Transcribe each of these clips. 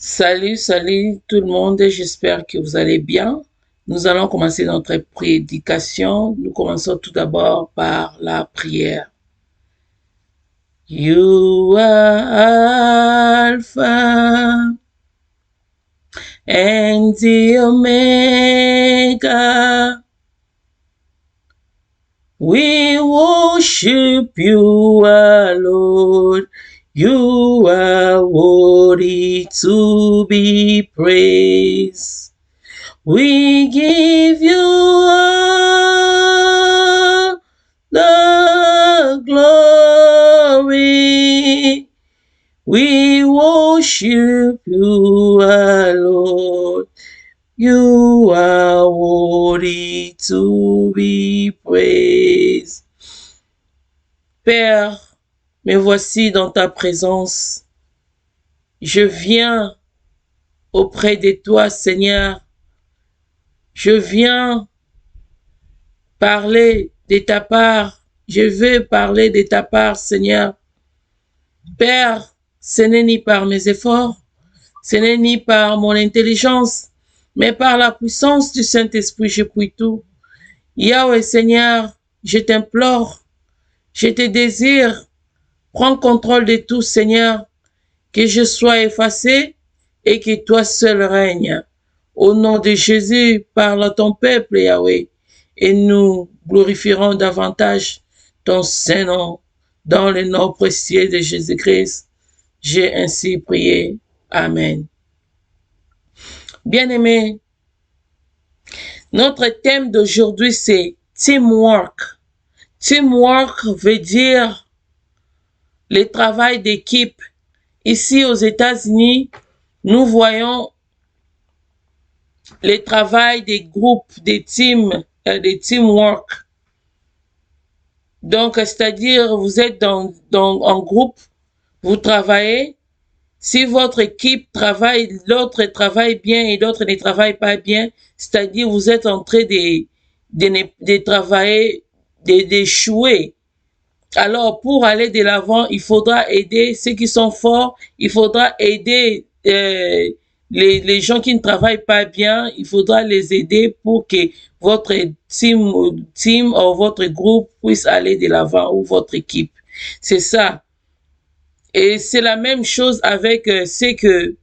Salut, salut tout le monde, j'espère que vous allez bien. Nous allons commencer notre prédication. Nous commençons tout d'abord par la prière. You are Alpha and the Omega. We worship you, our Lord. You are worthy to be praised. We give you all the glory. We worship you, our Lord. You are worthy to be praised. Père, me voici dans ta présence. Je viens auprès de toi, Seigneur. Je viens parler de ta part. Je veux parler de ta part, Seigneur. Père, ce n'est ni par mes efforts, ce n'est ni par mon intelligence, mais par la puissance du Saint-Esprit, je puis tout. Yahweh, Seigneur, je t'implore, je te désire, prends contrôle de tout, Seigneur, que je sois effacé et que toi seul règnes. Au nom de Jésus, parle à ton peuple, Yahweh, et nous glorifierons davantage ton Saint-Nom dans le nom précieux de Jésus-Christ. J'ai ainsi prié. Amen. Bien-aimés, notre thème d'aujourd'hui, c'est teamwork. Teamwork veut dire le travail d'équipe. Ici aux États-Unis, nous voyons le travail des groupes, des teams, des teamwork. Donc, c'est-à-dire, vous êtes en groupe, vous travaillez. Si votre équipe travaille, l'autre travaille bien et l'autre ne travaille pas bien, c'est-à-dire, vous êtes en train de travailler, d'échouer. Alors, pour aller de l'avant, il faudra aider ceux qui sont forts, il faudra aider les gens qui ne travaillent pas bien, il faudra les aider pour que votre team ou votre groupe puisse aller de l'avant ou votre équipe. C'est ça. Et c'est la même chose avec ce que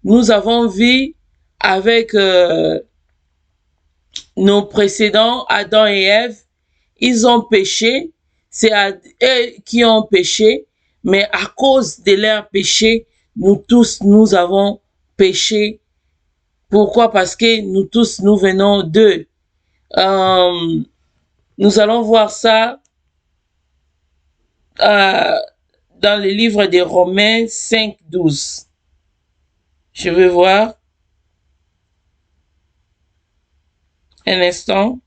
nous avons vu avec nos précédents, Adam et Ève. Ils ont péché, c'est eux qui ont péché, mais à cause de leur péché, nous tous, nous avons péché. Pourquoi? Parce que nous tous, nous venons d'eux. Nous allons voir ça dans le livre des Romains 5, 12. Je vais voir. Un instant.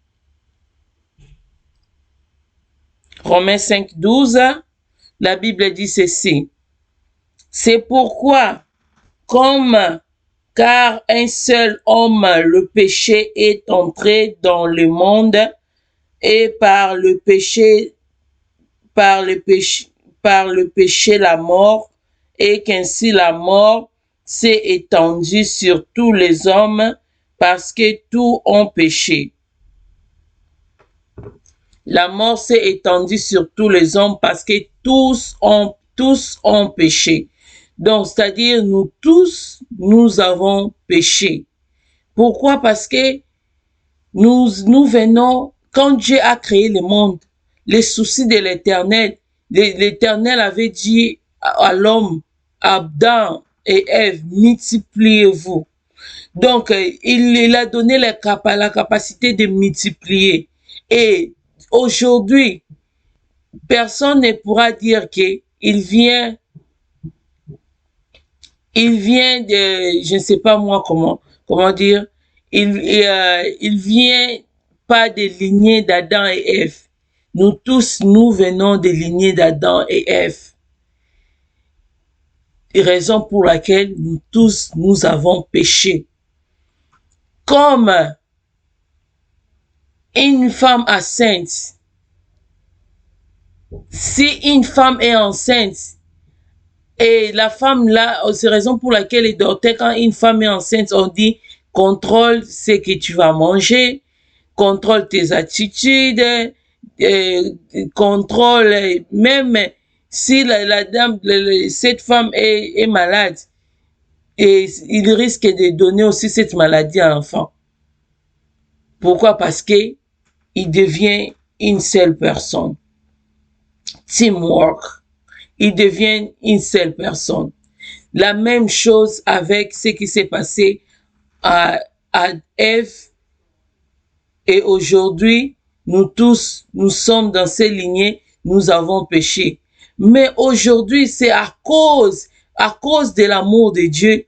Romains 5, 12. La Bible dit ceci. C'est pourquoi, car un seul homme, le péché est entré dans le monde, et par le péché la mort, et qu'ainsi la mort s'est étendue sur tous les hommes, parce que tous ont péché. La mort s'est étendue sur tous les hommes parce que tous ont péché. Donc, c'est-à-dire, nous tous, nous avons péché. Pourquoi? Parce que nous venons, quand Dieu a créé le monde, les soucis de l'Éternel, l'Éternel avait dit à l'homme, Adam et Ève, multipliez-vous. Donc, il a donné la capacité de multiplier. Et aujourd'hui, personne ne pourra dire qu'il vient de, je ne sais pas moi comment dire, il vient pas des lignées d'Adam et Ève. Nous tous, nous venons des lignées d'Adam et Ève. Raison pour laquelle nous tous, nous avons péché. Comme une femme enceinte, si une femme est enceinte, Et la femme, là, c'est la raison pour laquelle les docteurs, quand une femme est enceinte, on dit contrôle ce que tu vas manger, contrôle tes attitudes, contrôle, même si la dame, cette femme est malade, et il risque de donner aussi cette maladie à l'enfant. Pourquoi? Parce que il devient une seule personne. Teamwork. Il devient une seule personne. La même chose avec ce qui s'est passé à Ève. Et aujourd'hui, nous tous, nous sommes dans ces lignées, nous avons péché. Mais aujourd'hui, c'est à cause de l'amour de Dieu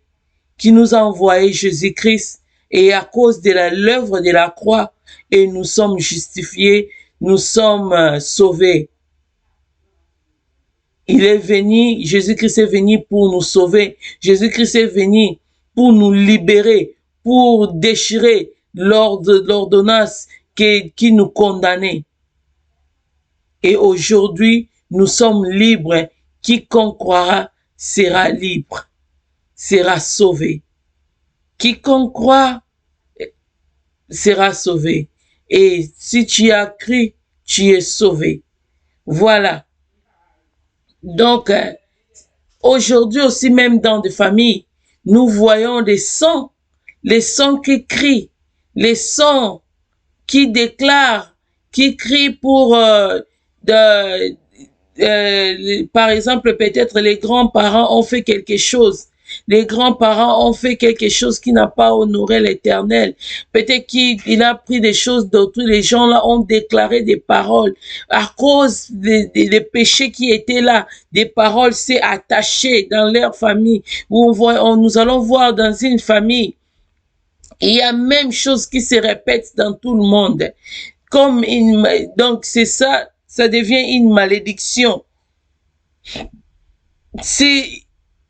qui nous a envoyé Jésus-Christ et à cause de l'œuvre de la croix, et nous sommes justifiés, nous sommes sauvés. Il est venu, Jésus-Christ est venu pour nous sauver. Jésus-Christ est venu pour nous libérer, pour déchirer l'ordonnance qui nous condamnait. Et aujourd'hui, nous sommes libres. Quiconque croira sera libre, sera sauvé. Quiconque croit sera sauvé. Et si tu as cru, tu es sauvé. Voilà. Donc, aujourd'hui aussi, même dans des familles, nous voyons des sons, les sons qui crient, les sons qui déclarent, qui crient pour, par exemple, peut-être les grands-parents ont fait quelque chose. Les grands-parents ont fait quelque chose qui n'a pas honoré l'Éternel. Peut-être qu'il a pris des choses d'autrui. Les gens là ont déclaré des paroles. À cause des péchés qui étaient là, des paroles s'est attachées dans leur famille. Nous allons voir dans une famille, il y a même chose qui se répète dans tout le monde. Donc c'est ça, ça devient une malédiction.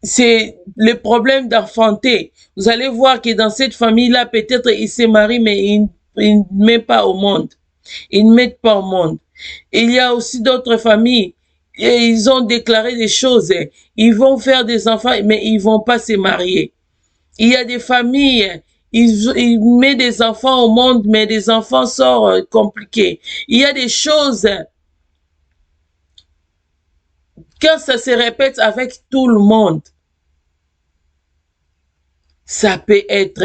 C'est le problème d'enfanter. Vous allez voir que dans cette famille-là, peut-être il se marie, mais il ne met pas au monde. Ils ne mettent pas au monde. Il y a aussi d'autres familles, et ils ont déclaré des choses. Ils vont faire des enfants, mais ils vont pas se marier. Il y a des familles, ils mettent des enfants au monde, mais des enfants sortent compliqués. Il y a des choses, quand ça se répète avec tout le monde, ça peut être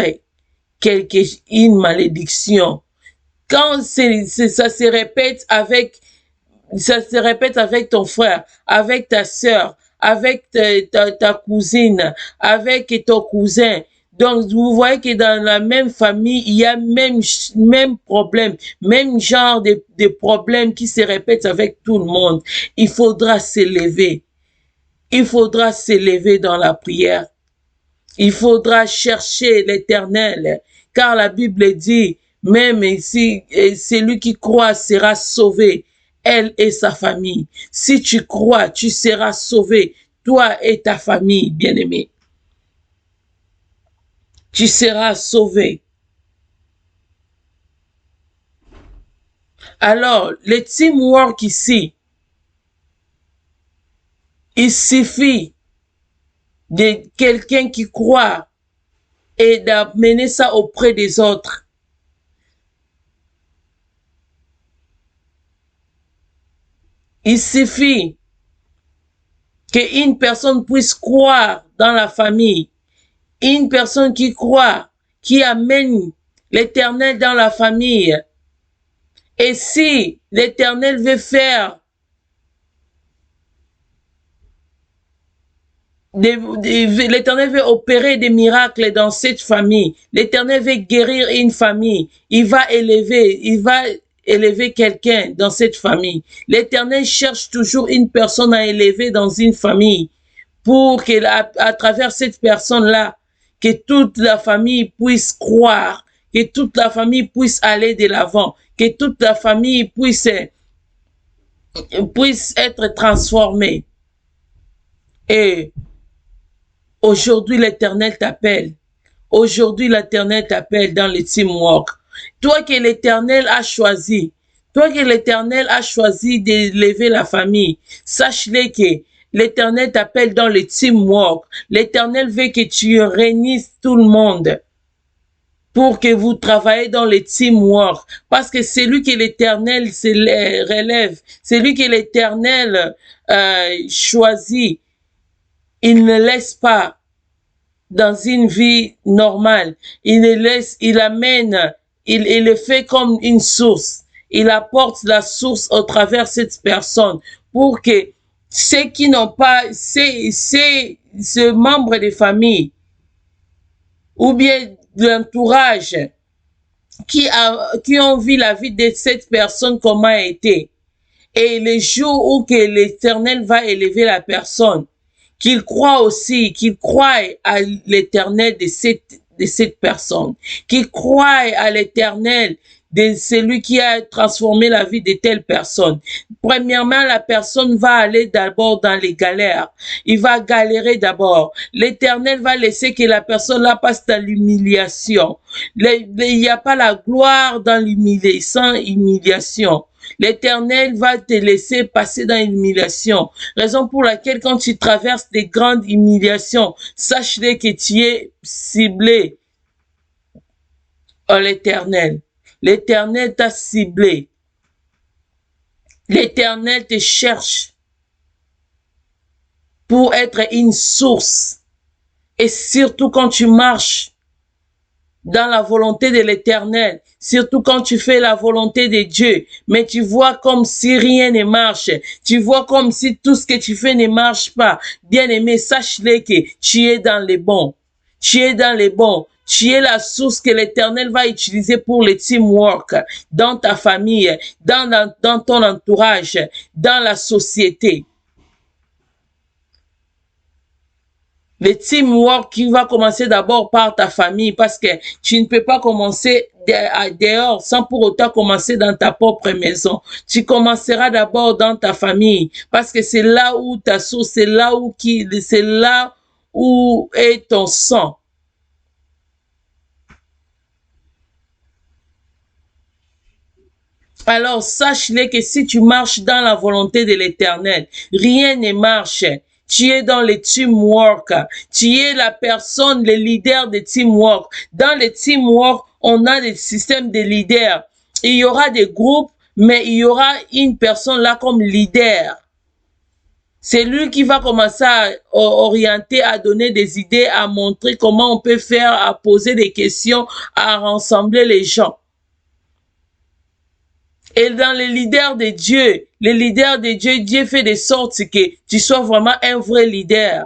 une malédiction. Quand ça se répète avec ton frère, avec ta sœur, avec ta cousine, avec ton cousin. Donc, vous voyez que dans la même famille, il y a même problème, même genre de problème qui se répète avec tout le monde. Il faudra s'élever. Il faudra s'élever dans la prière. Il faudra chercher l'Éternel, car la Bible dit, même si celui qui croit sera sauvé, elle et sa famille. Si tu crois, tu seras sauvé, toi et ta famille, bien-aimé. Tu seras sauvé. Alors, le teamwork ici, il suffit de quelqu'un qui croit et d'amener ça auprès des autres. Il suffit qu'une personne puisse croire dans la famille, une personne qui croit, qui amène l'Éternel dans la famille. Et si l'Éternel veut faire l'Éternel veut opérer des miracles dans cette famille, l'Éternel veut guérir une famille, il va élever quelqu'un dans cette famille. L'Éternel cherche toujours une personne à élever dans une famille pour à travers cette personne-là, que toute la famille puisse croire, que toute la famille puisse aller de l'avant, que toute la famille puisse être transformée. Et aujourd'hui, l'Éternel t'appelle. Aujourd'hui, l'Éternel t'appelle dans le teamwork. Toi que l'Éternel a choisi, toi que l'Éternel a choisi d'élever la famille, sache-le que l'Éternel t'appelle dans le teamwork. L'Éternel veut que tu réunisses tout le monde pour que vous travaillez dans le teamwork. Parce que c'est lui que l'Éternel se relève. C'est lui que l'Éternel choisit. Il ne laisse pas dans une vie normale. Il le laisse, il amène, il le fait comme une source. Il apporte la source au travers de cette personne pour que ceux qui n'ont pas, ce membre de famille ou bien l'entourage qui ont vu la vie de cette personne comment elle était. Et le jour où que l'Éternel va élever la personne, qu'il croit aussi, qu'il croit à l'Éternel de cette personne, qu'il croit à l'Éternel de celui qui a transformé la vie de telle personne. Premièrement, la personne va aller d'abord dans les galères. Il va galérer d'abord. L'Éternel va laisser que la personne là passe dans l'humiliation. Il n'y a pas la gloire dans l'humiliation, sans humiliation. L'Éternel va te laisser passer dans l'humiliation. Raison pour laquelle quand tu traverses des grandes humiliations, sache-le que tu es ciblé en l'Éternel. L'Éternel t'a ciblé. L'Éternel te cherche pour être une source. Et surtout quand tu marches dans la volonté de l'Éternel, surtout quand tu fais la volonté de Dieu, mais tu vois comme si rien ne marche, tu vois comme si tout ce que tu fais ne marche pas. Bien-aimé, sache-le que tu es dans les bons, tu es dans les bons, tu es la source que l'Éternel va utiliser pour le teamwork dans ta famille, dans ton entourage, dans la société. Le teamwork qui va commencer d'abord par ta famille parce que tu ne peux pas commencer dehors sans pour autant commencer dans ta propre maison. Tu commenceras d'abord dans ta famille parce que c'est là où ta source, c'est là où est ton sang. Alors sache-le que si tu marches dans la volonté de l'Éternel, rien ne marche. Tu es dans le teamwork. Tu es la personne, le leader de teamwork. Dans le teamwork, on a des systèmes de leaders. Il y aura des groupes, mais il y aura une personne là comme leader. C'est lui qui va commencer à orienter, à donner des idées, à montrer comment on peut faire, à poser des questions, à rassembler les gens. Et dans les leaders de Dieu, Dieu fait de sorte que tu sois vraiment un vrai leader.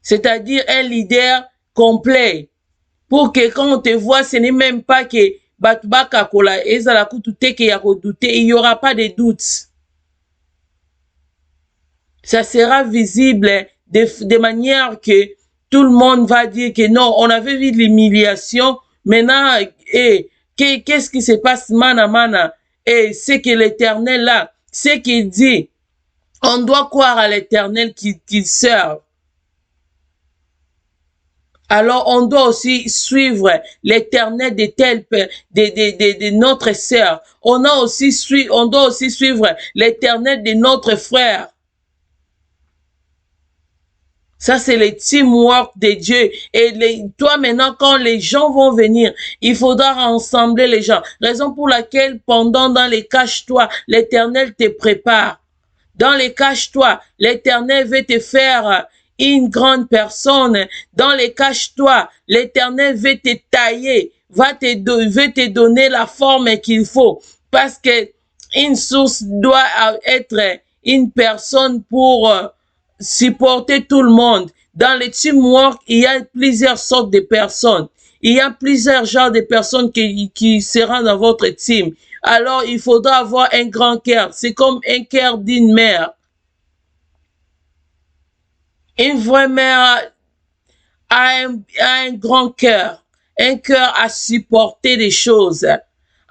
C'est-à-dire un leader complet. Pour que quand on te voit, ce n'est même pas que Batubaka Kola, Ezala Kutute, qu'il y a douter, il n'y aura pas de doute. Ça sera visible de manière que tout le monde va dire que non, on avait vu l'humiliation, maintenant, qu'est-ce qui se passe, mana? Et c'est que l'Éternel là, ce qu'il dit, on doit croire à l'Éternel qu'il serve. Alors on doit aussi suivre l'Éternel de notre sœur. On doit aussi suivre l'Éternel de notre frère. Ça, c'est le teamwork de Dieu. Et toi, maintenant, quand les gens vont venir, il faudra rassembler les gens. Raison pour laquelle, dans les cache-toi, l'Éternel te prépare. Dans les cache-toi, l'Éternel veut te faire une grande personne. Dans les cache-toi, l'Éternel veut te tailler, veut te donner la forme qu'il faut. Parce que une source doit être une personne pour supporter tout le monde. Dans le teamwork, il y a plusieurs sortes de personnes. Il y a plusieurs genres de personnes qui seront dans votre team. Alors, il faudra avoir un grand cœur. C'est comme un cœur d'une mère. Une vraie mère a un grand cœur. Un cœur à supporter des choses.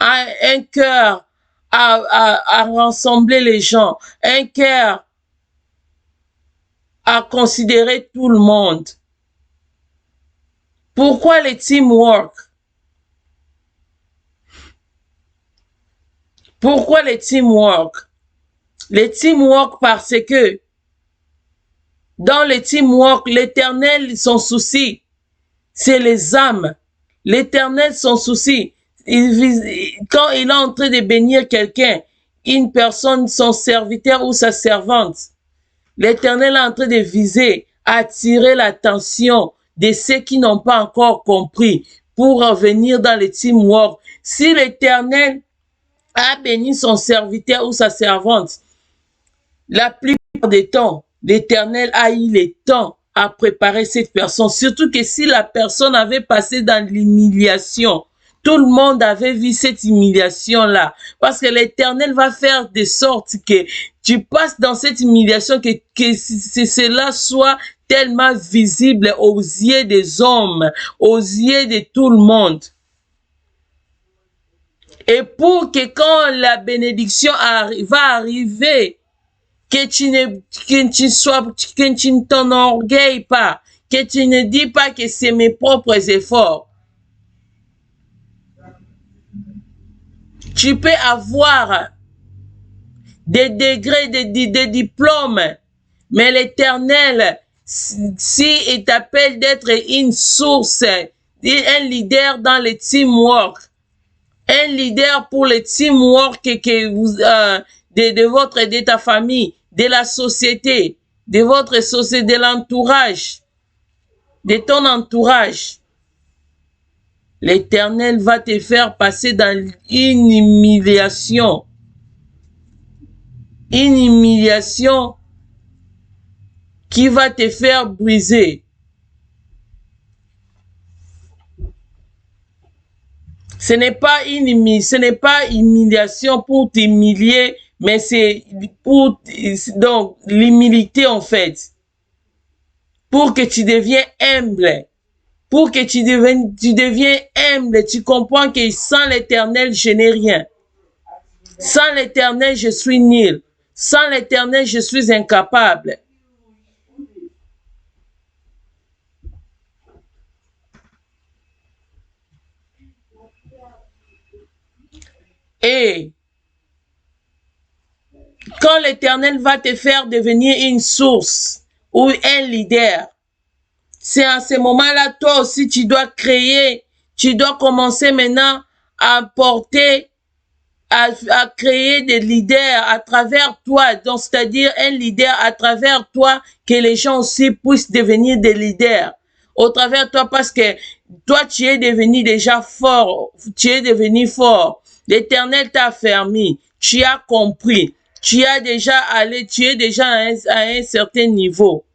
Un cœur à rassembler les gens. Un cœur à considérer tout le monde. Pourquoi le teamwork? Pourquoi le teamwork? Le teamwork parce que Dans le teamwork, l'Éternel, son souci, c'est les âmes. L'Éternel, son souci, quand il est en train de bénir quelqu'un, une personne, son serviteur ou sa servante, l'Éternel est en train de viser, attirer l'attention de ceux qui n'ont pas encore compris pour revenir dans le teamwork. Si l'Éternel a béni son serviteur ou sa servante, la plupart des temps, l'Éternel a eu le temps à préparer cette personne. Surtout que si la personne avait passé dans l'humiliation, tout le monde avait vu cette humiliation-là. Parce que l'Éternel va faire de sorte que tu passes dans cette humiliation, que cela soit tellement visible aux yeux des hommes, aux yeux de tout le monde. Et pour que quand la bénédiction va arriver, que tu ne t'enorgueilles pas, que tu ne dis pas que c'est mes propres efforts. Tu peux avoir des degrés, des diplômes, mais l'Éternel, si il t'appelle d'être une source, un leader dans le teamwork, un leader pour le teamwork de ta famille, de la société, de votre société, de l'entourage, de ton entourage. L'Éternel va te faire passer dans une humiliation. Une humiliation qui va te faire briser. Ce n'est pas une humiliation pour t'humilier, mais c'est pour donc l'humilité en fait. Pour que tu deviens humble. Pour que tu deviens humble, tu comprends que sans l'Éternel, je n'ai rien. Sans l'Éternel, je suis nul. Sans l'Éternel, je suis incapable. Et quand l'Éternel va te faire devenir une source ou un leader, c'est à ce moment-là, toi aussi, tu dois créer, tu dois commencer maintenant à porter, à créer des leaders à travers toi. Donc, c'est-à-dire un leader à travers toi, que les gens aussi puissent devenir des leaders. Au travers de toi, parce que toi, tu es devenu déjà fort, tu es devenu fort. L'Éternel t'a affermi, tu as compris, tu es déjà à un certain niveau.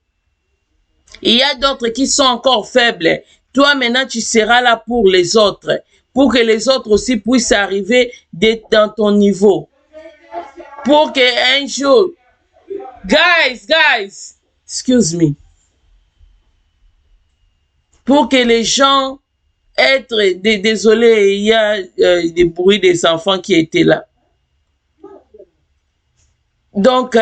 Il y a d'autres qui sont encore faibles. Toi, maintenant, tu seras là pour les autres, pour que les autres aussi puissent arriver dans ton niveau. Pour que un jour, guys, excuse me, pour que les gens désolé, il y a des bruits des enfants qui étaient là. Donc,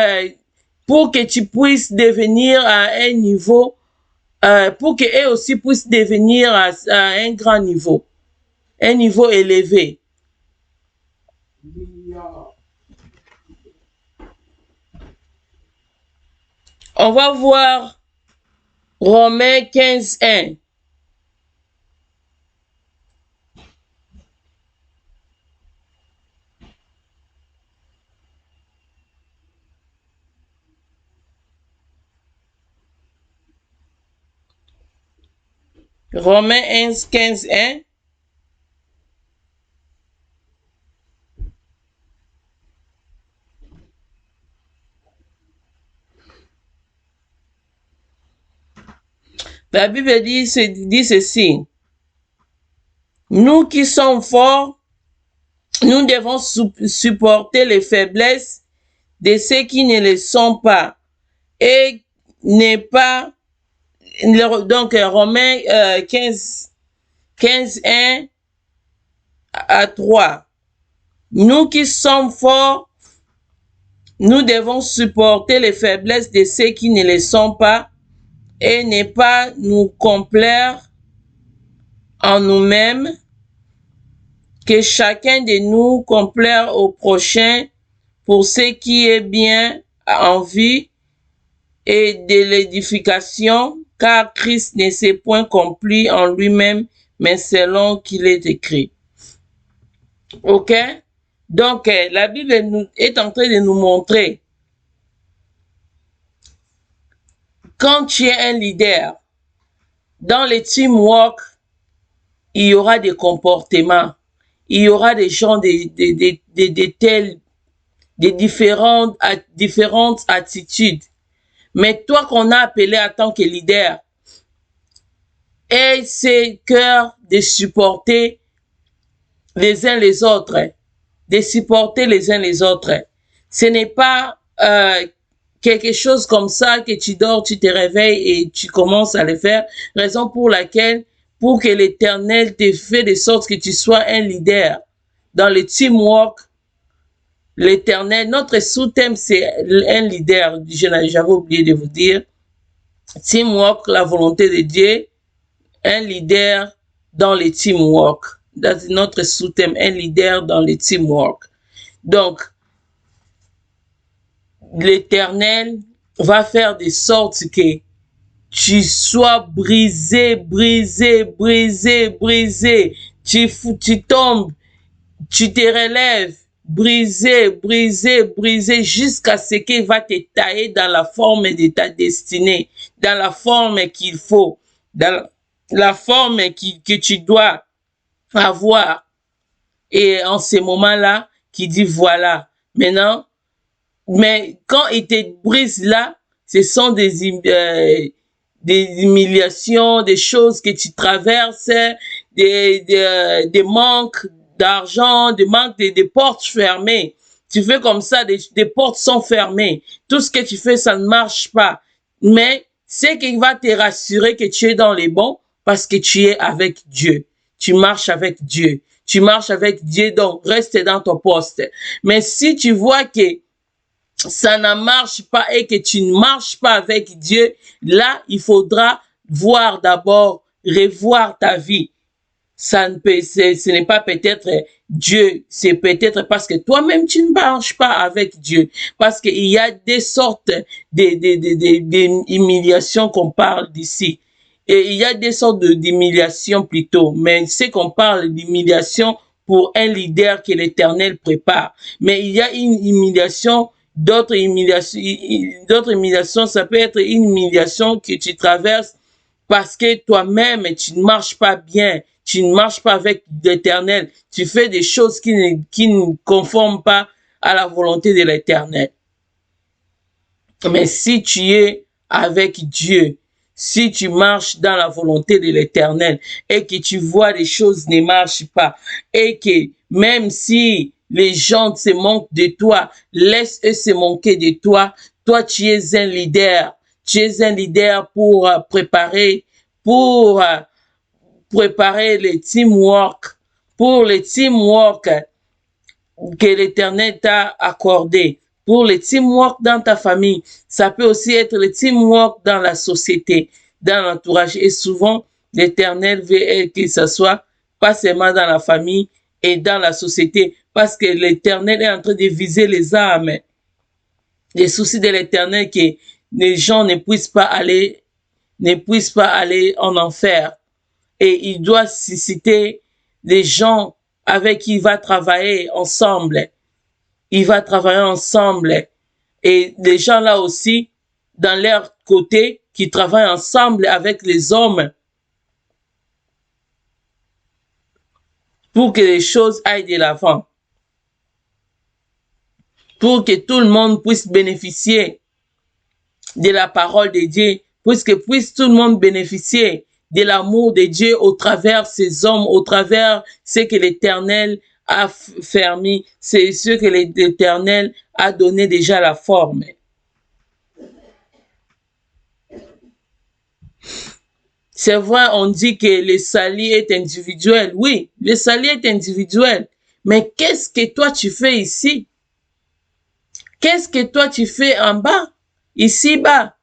pour que tu puisses devenir à un niveau, pour qu'eux aussi puissent devenir à un grand niveau, un niveau élevé. On va voir Romains 15:1. Romains 15:1. La Bible dit ceci. Nous qui sommes forts, nous devons supporter les faiblesses de ceux qui ne le sont pas. Et n'est pas... Donc, Romains 15:1 à 3. Nous qui sommes forts, nous devons supporter les faiblesses de ceux qui ne le sont pas et ne pas nous complaire en nous-mêmes, que chacun de nous complaire au prochain pour ce qui est bien en vie et de l'édification, car Christ ne s'est point compris en lui-même, mais selon qu'il est écrit. OK? Donc, la Bible est en train de nous montrer, quand tu es un leader, dans les teamwork, il y aura des comportements, il y aura des gens, des différentes attitudes. Mais toi qu'on a appelé en tant que leader, aie ce cœur de supporter les uns les autres, de supporter les uns les autres. Ce n'est pas quelque chose comme ça que tu dors, tu te réveilles et tu commences à le faire. Raison pour laquelle, pour que l'Éternel te fait de sorte que tu sois un leader dans le teamwork, l'Éternel, notre sous-thème, c'est un leader. J'avais oublié de vous dire. Teamwork, la volonté de Dieu, un leader dans le teamwork. C'est notre sous-thème, un leader dans le teamwork. Donc, l'Éternel va faire de sorte que tu sois brisé, brisé, brisé, brisé. Tu tombes, tu te relèves, brisé, brisé, brisé, jusqu'à ce qu'il va te tailler dans la forme de ta destinée, dans la forme qu'il faut, dans la forme que tu dois avoir. Et en ce moment-là, qui dit voilà, maintenant, mais quand il te brise là, ce sont des humiliations, des choses que tu traverses, des manques d'argent, des manques de portes fermées. Tu fais comme ça, des portes sont fermées. Tout ce que tu fais, ça ne marche pas. Mais c'est qui va te rassurer que tu es dans les bons parce que tu es avec Dieu. Tu marches avec Dieu. Tu marches avec Dieu, donc reste dans ton poste. Mais si tu vois que ça ne marche pas et que tu ne marches pas avec Dieu, là, il faudra voir d'abord, revoir ta vie. Ce n'est pas peut-être Dieu, c'est peut-être parce que toi-même tu ne marches pas avec Dieu. Parce qu'il y a des sortes d'humiliations qu'on parle d'ici. Et il y a des sortes d'humiliations plutôt. Mais c'est qu'on parle d'humiliation pour un leader que l'Éternel prépare. Mais il y a une humiliation, d'autres humiliations, ça peut être une humiliation que tu traverses parce que toi-même, tu ne marches pas bien, tu ne marches pas avec l'Éternel, tu fais des choses qui ne conforment pas à la volonté de l'Éternel. Mais si tu es avec Dieu, si tu marches dans la volonté de l'Éternel et que tu vois les choses ne marchent pas et que même si les gens se moquent de toi, laisse-eux se moquer de toi, toi tu es un leader. Tu es un leader pour préparer les teamwork, pour les teamwork que l'Éternel t'a accordé, pour les teamwork dans ta famille. Ça peut aussi être le teamwork dans la société, dans l'entourage. Et souvent, l'Éternel veut que ce soit pas seulement dans la famille et dans la société, parce que l'Éternel est en train de viser les âmes. Les soucis de l'Éternel, que les gens ne puissent pas aller en enfer. Et il doit susciter des gens avec qui il va travailler ensemble. Il va travailler ensemble. Et les gens là aussi, dans leur côté, qui travaillent ensemble avec les hommes pour que les choses aillent de l'avant. Pour que tout le monde puisse bénéficier de la parole de Dieu, puisse tout le monde bénéficier de l'amour de Dieu au travers ces hommes, au travers ce que l'Éternel a fermé, c'est ce que l'Éternel a donné déjà la forme. C'est vrai, on dit que le salut est individuel. Oui, le salut est individuel. Mais qu'est-ce que toi tu fais ici? Qu'est-ce que toi tu fais en bas? Ici-bas?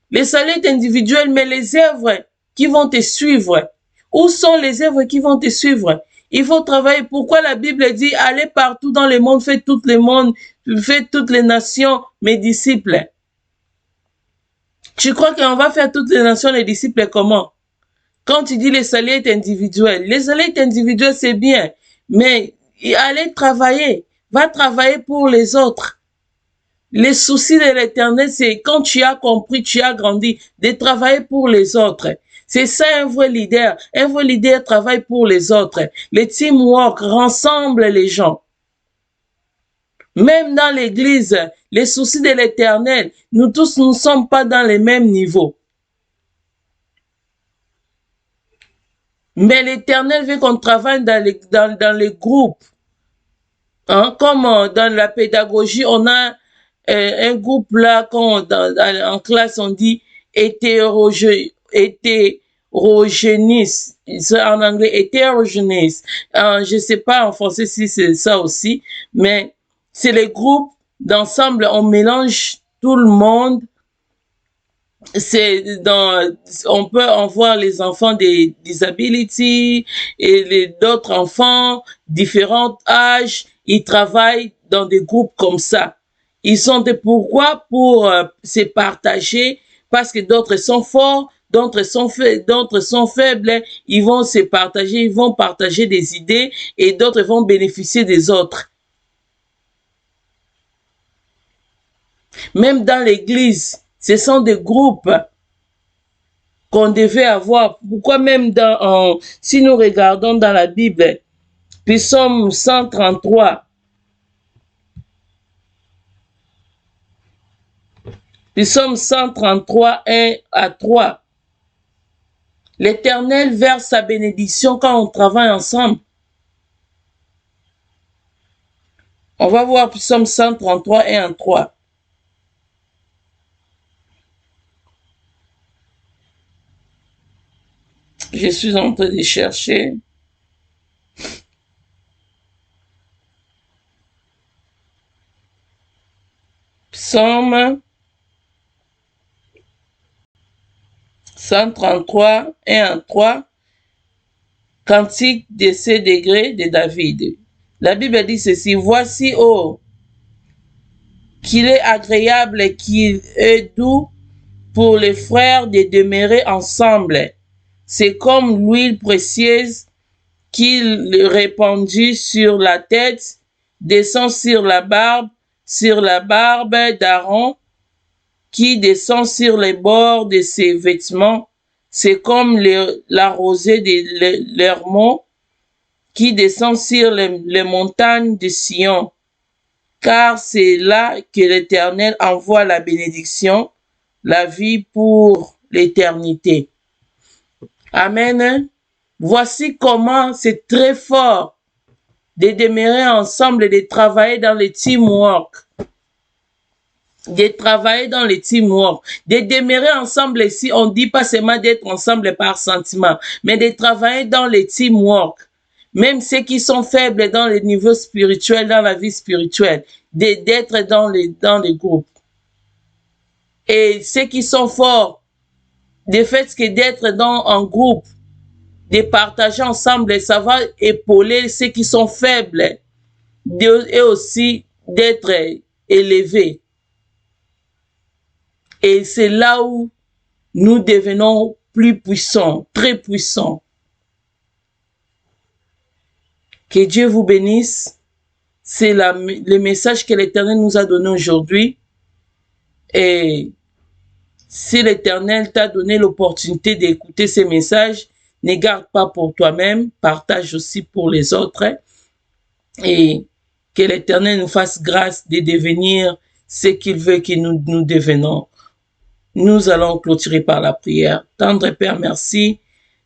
Le salut est individuel, mais les œuvres qui vont te suivre, où sont les œuvres qui vont te suivre? Il faut travailler. Pourquoi la Bible dit allez partout dans le monde, faites toutes les nations mes disciples? Tu crois qu'on va faire toutes les nations les disciples comment? Quand tu dis les salaires est individuel, les salaires est individuel, c'est bien, mais allez travailler, va travailler pour les autres. Les soucis de l'Éternel, c'est quand tu as compris, tu as grandi, de travailler pour les autres. C'est ça un vrai leader. Un vrai leader travaille pour les autres. Le teamwork rassemble les gens. Même dans l'église, les soucis de l'Éternel, nous tous ne sommes pas dans les mêmes niveaux. Mais l'Éternel veut qu'on travaille dans les groupes. Hein? Comme dans la pédagogie, on a un groupe là, quand en classe on dit hétérogénéis, en anglais hétérogénéis. Je sais pas en français si c'est ça aussi, mais c'est les groupes d'ensemble, on mélange tout le monde. C'est on peut en voir les enfants des disabilities et d'autres enfants, différents âges, ils travaillent dans des groupes comme ça. Ils sont de pourquoi? Pour se partager, parce que d'autres sont forts, d'autres sont faibles, ils vont se partager, ils vont partager des idées et d'autres vont bénéficier des autres. Même dans l'église, ce sont des groupes qu'on devait avoir. Pourquoi même si nous regardons dans la Bible, Psaume 133, Psaume 133, 1 à 3, l'Éternel verse sa bénédiction quand on travaille ensemble. On va voir Psaume 133, 1 à 3. Je suis en train de chercher. Psaume 133, 1 à 3. Cantique de ces degrés de David. La Bible dit ceci: voici, oh, qu'il est agréable et qu'il est doux pour les frères de demeurer ensemble. C'est comme l'huile précieuse qu'il répandit sur la tête, descend sur la barbe d'Aaron, qui descend sur les bords de ses vêtements. C'est comme la rosée de l'Hermon, qui descend sur les montagnes de Sion. Car c'est là que l'Éternel envoie la bénédiction, la vie pour l'éternité. Amen. Voici comment c'est très fort de demeurer ensemble et de travailler dans le teamwork. De travailler dans le teamwork. De demeurer ensemble ici, on ne dit pas seulement d'être ensemble par sentiment, mais de travailler dans le teamwork. Même ceux qui sont faibles dans le niveau spirituel, dans la vie spirituelle, d'être dans les groupes. Et ceux qui sont forts, de fait que d'être dans un groupe, de partager ensemble, ça va épauler ceux qui sont faibles et aussi d'être élevés. Et c'est là où nous devenons plus puissants, très puissants. Que Dieu vous bénisse. C'est le message que l'Éternel nous a donné aujourd'hui. Et si l'Éternel t'a donné l'opportunité d'écouter ces messages, ne garde pas pour toi-même, partage aussi pour les autres. Et que l'Éternel nous fasse grâce de devenir ce qu'il veut que nous devenons. Nous allons clôturer par la prière. Tendre Père, merci.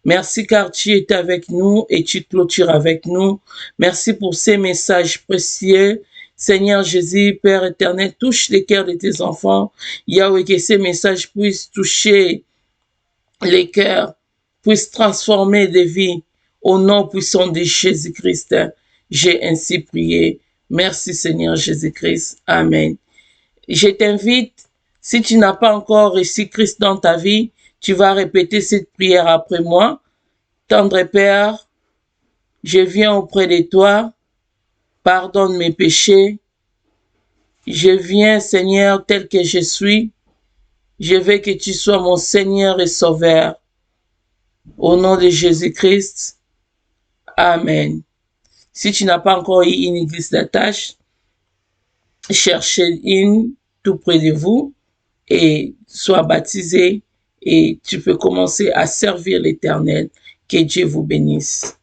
Merci car tu es avec nous et tu clôtures avec nous. Merci pour ces messages précieux. Seigneur Jésus, Père éternel, touche les cœurs de tes enfants. Yahweh, que ces messages puissent toucher les cœurs, puissent transformer des vies. Au nom puissant de Jésus-Christ, j'ai ainsi prié. Merci Seigneur Jésus-Christ. Amen. Je t'invite, si tu n'as pas encore reçu Christ dans ta vie, tu vas répéter cette prière après moi. Tendre Père, je viens auprès de toi, pardonne mes péchés. Je viens, Seigneur, tel que je suis. Je veux que tu sois mon Seigneur et Sauveur. Au nom de Jésus-Christ. Amen. Si tu n'as pas encore eu une église d'attache, cherchez une tout près de vous et sois baptisé et tu peux commencer à servir l'Éternel. Que Dieu vous bénisse.